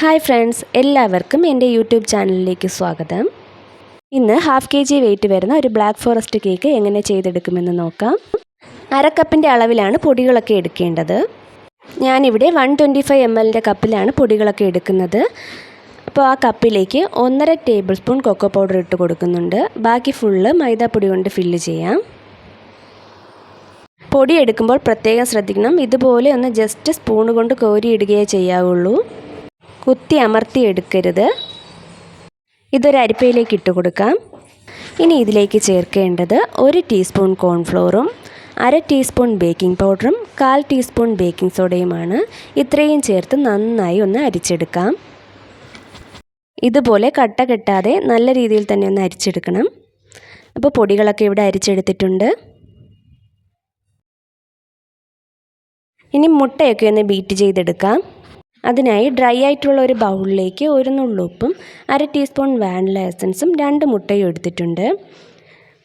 Hi friends, എല്ലാവർക്കും എൻ്റെ YouTube ചാനലിലേക്ക് സ്വാഗതം. ഇന്ന് 1/2 kg വെയിറ്റ് വരുന്ന ഒരു ബ്ലാക്ക് ഫോറസ്റ്റ് കേക്ക് എങ്ങനെ ചെയ്തെടുക്കുമെന്ന് നോക്കാം. അരക്കപ്പിൻ്റെ അളവിലാണ് പൊടികളൊക്കെ എടുക്കേണ്ടത്. ഞാനിവിടെ 125 ml കപ്പിലാണ് പൊടികളൊക്കെ എടുക്കുന്നത്. അപ്പോൾ ആ കപ്പിലേക്ക് 1.5 ടേബിൾ സ്പൂൺ കൊക്കോ പൗഡർ ഇട്ട് കൊടുക്കുന്നുണ്ട്. ബാക്കി ഫുള്ള് മൈദാപ്പൊടി കൊണ്ട് ഫില്ല് ചെയ്യാം. പൊടി എടുക്കുമ്പോൾ പ്രത്യേകം ശ്രദ്ധിക്കണം. ഇതുപോലെ ഒന്ന് ജസ്റ്റ് സ്പൂൺ കൊണ്ട് കോരിയിടുകയേ ചെയ്യാവുള്ളൂ. കുത്തി അമർത്തി എടുക്കരുത്. ഇതൊരു അരിപ്പയിലേക്ക് ഇട്ട് കൊടുക്കാം. ഇനി ഇതിലേക്ക് ചേർക്കേണ്ടത് 1 ടീസ്പൂൺ കോൺഫ്ലോറും 1/2 ടീസ്പൂൺ ബേക്കിംഗ് പൗഡറും 1/4 ടീസ്പൂൺ ബേക്കിംഗ് സോഡയുമാണ്. ഇത്രയും ചേർത്ത് നന്നായി ഒന്ന് അരിച്ചെടുക്കാം. ഇതുപോലെ കട്ട കെട്ടാതെ നല്ല രീതിയിൽ തന്നെ ഒന്ന് അരിച്ചെടുക്കണം. അപ്പോൾ പൊടികളൊക്കെ ഇവിടെ അരിച്ചെടുത്തിട്ടുണ്ട്. ഇനി മുട്ടയൊക്കെ ഒന്ന് ബീറ്റ് ചെയ്തെടുക്കാം. അതിനായി ഡ്രൈ ആയിട്ടുള്ള ഒരു ബൗളിലേക്ക് 1 നുള്ളുപ്പും 1/2 ടീസ്പൂൺ വാനില എസൻസും 2 മുട്ടയും എടുത്തിട്ടുണ്ട്.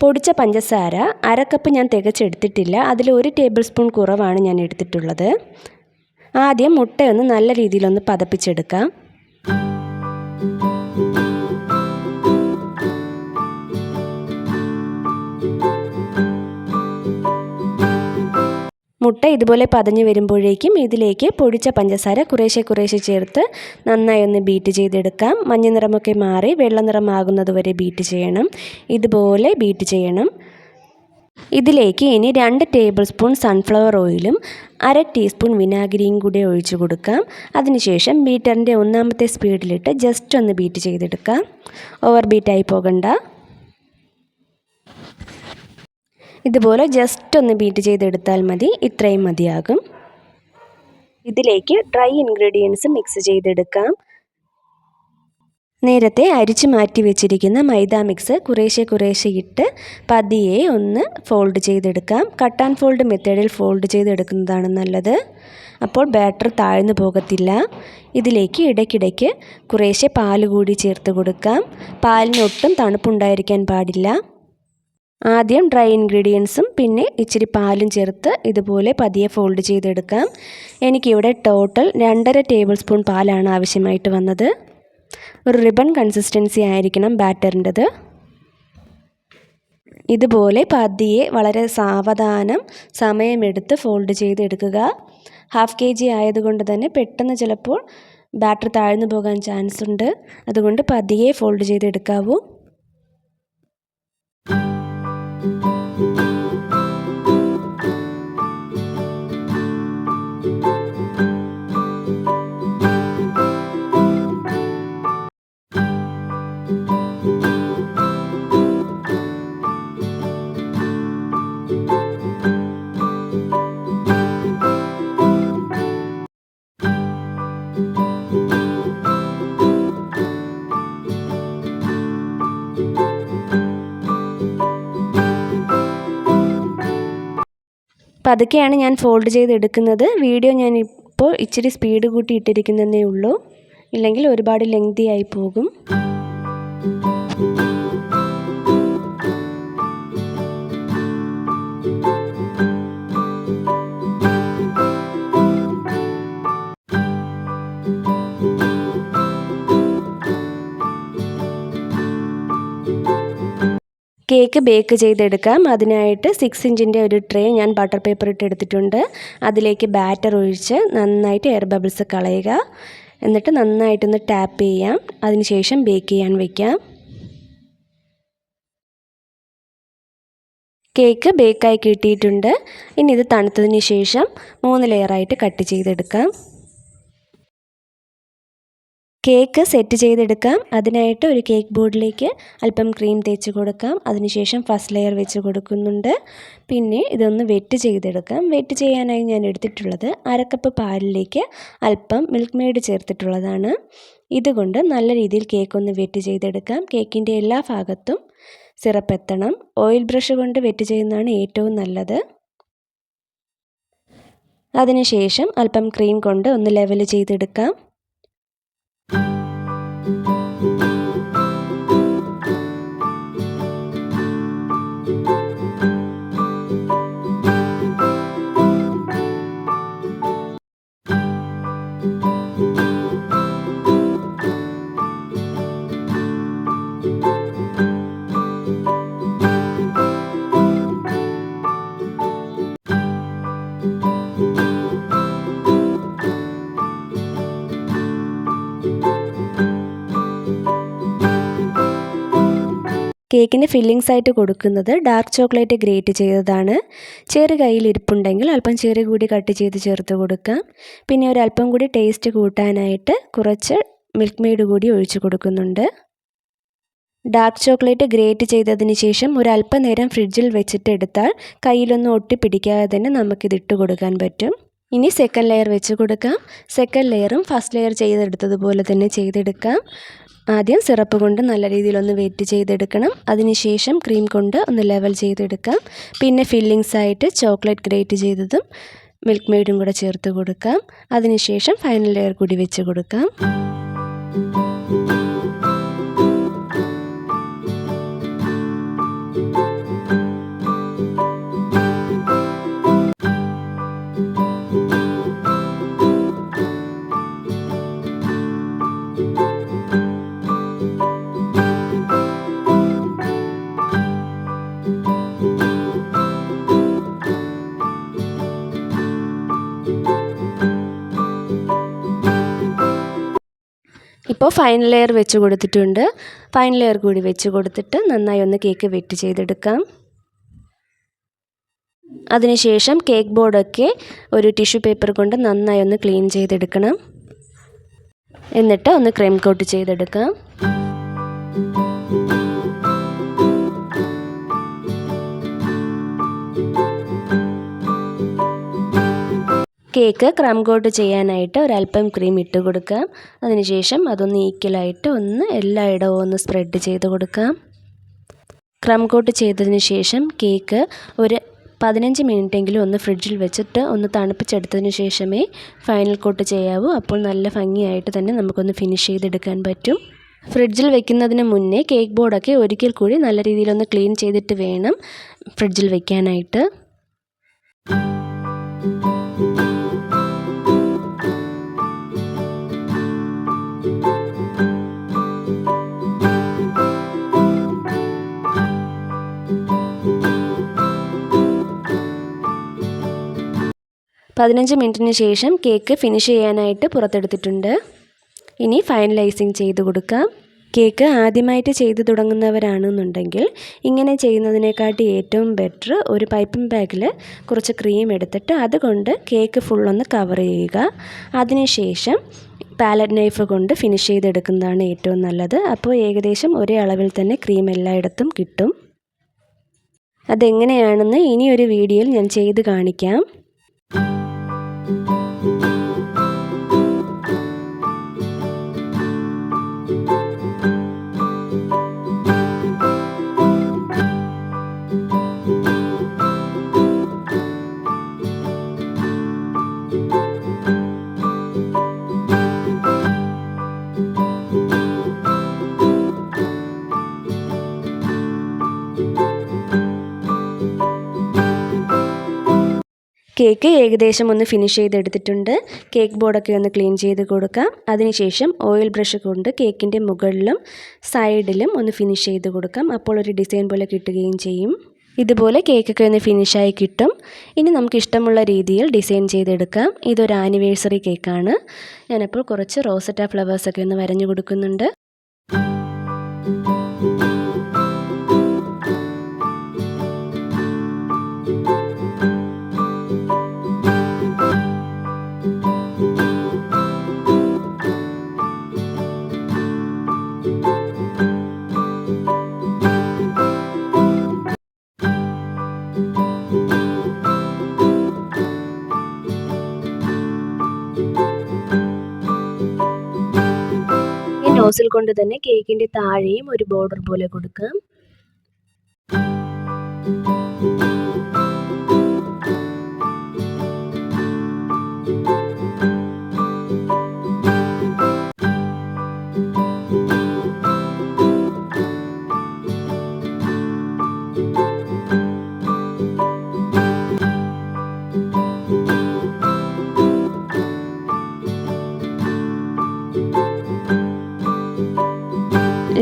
പൊടിച്ച പഞ്ചസാര 1/2 കപ്പ് ഞാൻ തികച്ചെടുത്തിട്ടില്ല. അതിൽ 1 ടേബിൾ സ്പൂൺ കുറവാണ് ഞാൻ എടുത്തിട്ടുള്ളത്. ആദ്യം മുട്ടയൊന്ന് നല്ല രീതിയിലൊന്ന് പതപ്പിച്ചെടുക്കാം. മുട്ട ഇതുപോലെ പതഞ്ഞ് വരുമ്പോഴേക്കും ഇതിലേക്ക് പൊടിച്ച പഞ്ചസാര കുറേശ്ശെ ചേർത്ത് നന്നായി ഒന്ന് ബീറ്റ് ചെയ്തെടുക്കാം. മഞ്ഞ നിറമൊക്കെ മാറി വെള്ള നിറമാകുന്നത് വരെ ബീറ്റ് ചെയ്യണം. ഇതുപോലെ ബീറ്റ് ചെയ്യണം. ഇതിലേക്ക് ഇനി 2 ടേബിൾ സ്പൂൺ സൺഫ്ലവർ ഓയിലും 1/2 ടീസ്പൂൺ വിനാഗിരിയും കൂടി ഒഴിച്ചു കൊടുക്കാം. അതിനുശേഷം ബീറ്ററിൻ്റെ 1ാമത്തെ സ്പീഡിലിട്ട് ജസ്റ്റ് ഒന്ന് ബീറ്റ് ചെയ്തെടുക്കാം. ഓവർ ബീറ്റായി പോകണ്ട. ഇതുപോലെ ജസ്റ്റ് ഒന്ന് ബീറ്റ് ചെയ്തെടുത്താൽ മതി. ഇത്രയും മതിയാകും. ഇതിലേക്ക് ഡ്രൈ ഇൻഗ്രീഡിയൻസ് മിക്സ് ചെയ്തെടുക്കാം. നേരത്തെ അരിച്ചു മാറ്റി വെച്ചിരിക്കുന്ന മൈദ മിക്സ് കുറേശ്ശെ ഇട്ട് പതിയെ ഒന്ന് ഫോൾഡ് ചെയ്തെടുക്കാം. കട്ട് ആൻഡ് ഫോൾഡ് മെത്തേഡിൽ ഫോൾഡ് ചെയ്തെടുക്കുന്നതാണ് നല്ലത്. അപ്പോൾ ബാറ്റർ താഴ്ന്നു പോകത്തില്ല. ഇതിലേക്ക് ഇടയ്ക്കിടയ്ക്ക് കുറേശ്ശെ പാൽ കൂടി ചേർത്ത് കൊടുക്കാം. പാലിന് ഒട്ടും തണുപ്പുണ്ടായിരിക്കാൻ പാടില്ല. ആദ്യം ഡ്രൈ ഇൻഗ്രീഡിയൻസും പിന്നെ ഇച്ചിരി പാലും ചേർത്ത് ഇതുപോലെ പതിയെ ഫോൾഡ് ചെയ്തെടുക്കാം. എനിക്കിവിടെ ടോട്ടൽ 2.5 ടേബിൾ സ്പൂൺ പാലാണ് ആവശ്യമായിട്ട് വന്നത്. ഒരു റിബൺ കൺസിസ്റ്റൻസി ആയിരിക്കണം ബാറ്ററിൻ്റെത്. ഇതുപോലെ പതിയെ വളരെ സാവധാനം സമയമെടുത്ത് ഫോൾഡ് ചെയ്തെടുക്കുക. 1/2 kg ആയതുകൊണ്ട് തന്നെ പെട്ടെന്ന് ചിലപ്പോൾ ബാറ്റർ താഴ്ന്നു പോകാൻ ചാൻസ് ഉണ്ട്. അതുകൊണ്ട് പതിയെ ഫോൾഡ് ചെയ്തെടുക്കാവൂ. പതുക്കെയാണ് ഞാൻ ഫോൾഡ് ചെയ്തെടുക്കുന്നത്. വീഡിയോ ഞാനിപ്പോൾ ഇച്ചിരി സ്പീഡ് കൂട്ടി ഇട്ടിരിക്കുന്നതേ ഉള്ളൂ. ഇല്ലെങ്കിൽ ഒരുപാട് ലെങ്തി ആയി പോകും. കേക്ക് ബേക്ക് ചെയ്തെടുക്കാം. അതിനായിട്ട് 6 ഇഞ്ചിൻ്റെ ഒരു ട്രേ ഞാൻ ബട്ടർ പേപ്പർ ഇട്ട് എടുത്തിട്ടുണ്ട്. അതിലേക്ക് ബാറ്റർ ഒഴിച്ച് നന്നായിട്ട് എയർ ബബിൾസ് കളയുക. എന്നിട്ട് നന്നായിട്ടൊന്ന് ടാപ്പ് ചെയ്യാം. അതിനുശേഷം ബേക്ക് ചെയ്യാൻ വയ്ക്കാം. കേക്ക് ബേക്കായി കിട്ടിയിട്ടുണ്ട്. ഇനി ഇത് തണുത്തതിന് ശേഷം 3 ലെയറായിട്ട് കട്ട് ചെയ്തെടുക്കാം. കേക്ക് സെറ്റ് ചെയ്തെടുക്കാം. അതിനായിട്ട് ഒരു കേക്ക് ബോർഡിലേക്ക് അല്പം ക്രീം തേച്ച് കൊടുക്കാം. അതിനുശേഷം ഫസ്റ്റ് ലെയർ വെച്ച് കൊടുക്കുന്നുണ്ട്. പിന്നെ ഇതൊന്ന് വെറ്റ് ചെയ്തെടുക്കാം. വെറ്റ് ചെയ്യാനായി ഞാൻ എടുത്തിട്ടുള്ളത് 1/2 കപ്പ് പാലിലേക്ക് അല്പം മിൽക്ക് മെയ്ഡ് ചേർത്തിട്ടുള്ളതാണ്. ഇതുകൊണ്ട് നല്ല രീതിയിൽ കേക്ക് ഒന്ന് വെറ്റ് ചെയ്തെടുക്കാം. കേക്കിൻ്റെ എല്ലാ ഭാഗത്തും സിറപ്പ് എത്തണം. ഓയിൽ ബ്രഷ് കൊണ്ട് വെറ്റ് ചെയ്യുന്നതാണ് ഏറ്റവും നല്ലത്. അതിനുശേഷം അല്പം ക്രീം കൊണ്ട് ഒന്ന് ലെവൽ ചെയ്തെടുക്കാം. കേക്കിന് ഫില്ലിങ്സ് ആയിട്ട് കൊടുക്കുന്നത് ഡാർക്ക് ചോക്ലേറ്റ് ഗ്രേറ്റ് ചെയ്തതാണ്. ചെറി കയ്യിൽ ഇരിപ്പുണ്ടെങ്കിൽ അല്പം ചെറി കൂടി കട്ട് ചെയ്ത് ചേർത്ത് കൊടുക്കാം. പിന്നെ ഒരല്പം കൂടി ടേസ്റ്റ് കൂട്ടാനായിട്ട് കുറച്ച് മിൽക്ക് മെയ്ഡ് കൂടി ഒഴിച്ച് കൊടുക്കുന്നുണ്ട്. ഡാർക്ക് ചോക്ലേറ്റ് ഗ്രേറ്റ് ചെയ്തതിന് ശേഷം ഒരല്പനേരം ഫ്രിഡ്ജിൽ വെച്ചിട്ട് എടുത്താൽ കയ്യിലൊന്നും ഒട്ടിപ്പിടിക്കാതെ തന്നെ നമുക്കിതിട്ട് കൊടുക്കാൻ പറ്റും. ഇനി സെക്കൻഡ് ലെയർ വെച്ച് കൊടുക്കാം. സെക്കൻഡ് ലെയറും ഫസ്റ്റ് ലെയർ ചെയ്തെടുത്തതുപോലെ തന്നെ ചെയ്തെടുക്കാം. ആദ്യം സിറപ്പ് കൊണ്ട് നല്ല രീതിയിലൊന്ന് വെറ്റ് ചെയ്തെടുക്കണം. അതിനുശേഷം ക്രീം കൊണ്ട് ഒന്ന് ലെവൽ ചെയ്തെടുക്കാം. പിന്നെ ഫില്ലിങ്സ് ആയിട്ട് ചോക്ലേറ്റ് ഗ്രേറ്റ് ചെയ്തതും മിൽക്ക് മെയ്ഡും കൂടെ ചേർത്ത് കൊടുക്കാം. അതിനുശേഷം ഫൈനൽ ലെയർ കൂടി വെച്ച് കൊടുക്കാം. ഇപ്പോൾ ഫൈനൽ ലെയർ വെച്ച് കൊടുത്തിട്ടുണ്ട്. ഫൈനൽ ലെയർ കൂടി വെച്ച് കൊടുത്തിട്ട് നന്നായി ഒന്ന് കേക്ക് വെറ്റ് ചെയ്തെടുക്കാം. അതിനുശേഷം കേക്ക് ബോർഡൊക്കെ ഒരു ടിഷ്യൂ പേപ്പർ കൊണ്ട് നന്നായി ഒന്ന് ക്ലീൻ ചെയ്തെടുക്കണം. എന്നിട്ട് ഒന്ന് ക്രീം കോട്ട് ചെയ്തെടുക്കാം. കേക്ക് ക്രം കോട്ട് ചെയ്യാനായിട്ട് ഒരല്പം ക്രീം ഇട്ട് കൊടുക്കാം. അതിനുശേഷം അതൊന്ന് ഈക്വലായിട്ട് ഒന്ന് എല്ലായിടവും ഒന്ന് സ്പ്രെഡ് ചെയ്ത് കൊടുക്കാം. ക്രം കോട്ട് ചെയ്തതിന് ശേഷം കേക്ക് ഒരു 15 മിനിറ്റെങ്കിലും ഒന്ന് ഫ്രിഡ്ജിൽ വെച്ചിട്ട് ഒന്ന് തണുപ്പിച്ചെടുത്തതിന് ശേഷമേ ഫൈനൽ കോട്ട് ചെയ്യാവൂ. അപ്പോൾ നല്ല ഭംഗിയായിട്ട് തന്നെ നമുക്കൊന്ന് ഫിനിഷ് ചെയ്തെടുക്കാൻ പറ്റും. ഫ്രിഡ്ജിൽ വെക്കുന്നതിന് മുന്നേ കേക്ക് ബോർഡൊക്കെ ഒരിക്കൽ കൂടി നല്ല രീതിയിലൊന്ന് ക്ലീൻ ചെയ്തിട്ട് വേണം ഫ്രിഡ്ജിൽ വെക്കാനായിട്ട്. പതിനഞ്ച് മിനിറ്റിന് ശേഷം കേക്ക് ഫിനിഷ് ചെയ്യാനായിട്ട് പുറത്തെടുത്തിട്ടുണ്ട്. ഇനി ഫൈനലൈസിങ് ചെയ്ത് കൊടുക്കാം. കേക്ക് ആദ്യമായിട്ട് ചെയ്തു തുടങ്ങുന്നവരാണെന്നുണ്ടെങ്കിൽ ഇങ്ങനെ ചെയ്യുന്നതിനെക്കാട്ടി ഏറ്റവും ബെറ്റർ ഒരു പൈപ്പിംഗ് ബാഗിൽ കുറച്ച് ക്രീം എടുത്തിട്ട് അതുകൊണ്ട് കേക്ക് ഫുള്ളൊന്ന് കവർ ചെയ്യുക. അതിനുശേഷം പാലറ്റ് നൈഫ് കൊണ്ട് ഫിനിഷ് ചെയ്തെടുക്കുന്നതാണ് ഏറ്റവും നല്ലത്. അപ്പോൾ ഏകദേശം ഒരേ അളവിൽ തന്നെ ക്രീം എല്ലായിടത്തും കിട്ടും. അതെങ്ങനെയാണെന്ന് ഇനിയൊരു വീഡിയോയിൽ ഞാൻ ചെയ്ത് കാണിക്കാം. കേക്ക് ഏകദേശം ഒന്ന് ഫിനിഷ് ചെയ്തെടുത്തിട്ടുണ്ട്. കേക്ക് ബോർഡൊക്കെ ഒന്ന് ക്ലീൻ ചെയ്ത് കൊടുക്കാം. അതിനുശേഷം ഓയിൽ ബ്രഷ് കൊണ്ട് കേക്കിൻ്റെ മുകളിലും സൈഡിലും ഒന്ന് ഫിനിഷ് ചെയ്ത് കൊടുക്കാം. അപ്പോൾ ഒരു ഡിസൈൻ പോലെ കിട്ടുകയും ചെയ്യും. ഇതുപോലെ കേക്കൊക്കെ ഒന്ന് ഫിനിഷായി കിട്ടും. ഇനി നമുക്ക് ഇഷ്ടമുള്ള രീതിയിൽ ഡിസൈൻ ചെയ്തെടുക്കാം. ഇതൊരു ആനിവേഴ്സറി കേക്കാണ്. ഞാനപ്പോൾ കുറച്ച് റോസറ്റ ഫ്ലവേഴ്സൊക്കെ ഒന്ന് വരഞ്ഞു കൊടുക്കുന്നുണ്ട്. നോസിൽ കൊണ്ട് തന്നെ കേക്കിൻ്റെ താഴെയും ഒരു ബോർഡർ പോലെ കൊടുക്കാം.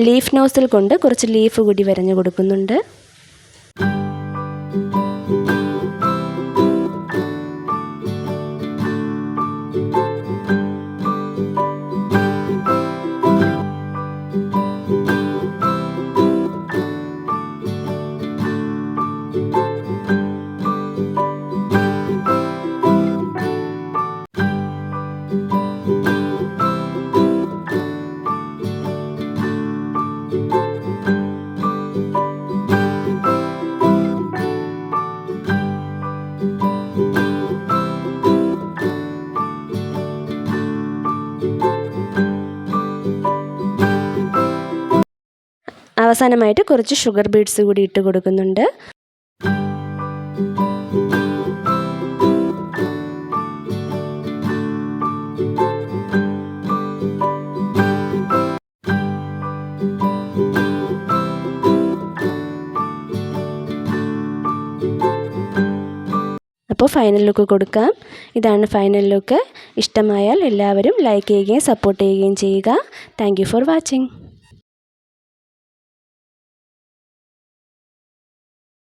ലീഫ് നോസിൽ കൊണ്ട് കുറച്ച് ലീഫ് കൂടി വരഞ്ഞു കൊടുക്കുന്നുണ്ട്. അവസാനമായിട്ട് കുറച്ച് ഷുഗർ ബീഡ്സ് കൂടി ഇട്ട് കൊടുക്കുന്നുണ്ട്. അപ്പോൾ ഫൈനൽ ലുക്ക് കൊടുക്കാം. ഇതാണ് ഫൈനൽ ലുക്ക്. ഇഷ്ടമായാൽ എല്ലാവരും ലൈക്ക് ചെയ്യുകയും സപ്പോർട്ട് ചെയ്യുകയും ചെയ്യുക. Thank you for watching.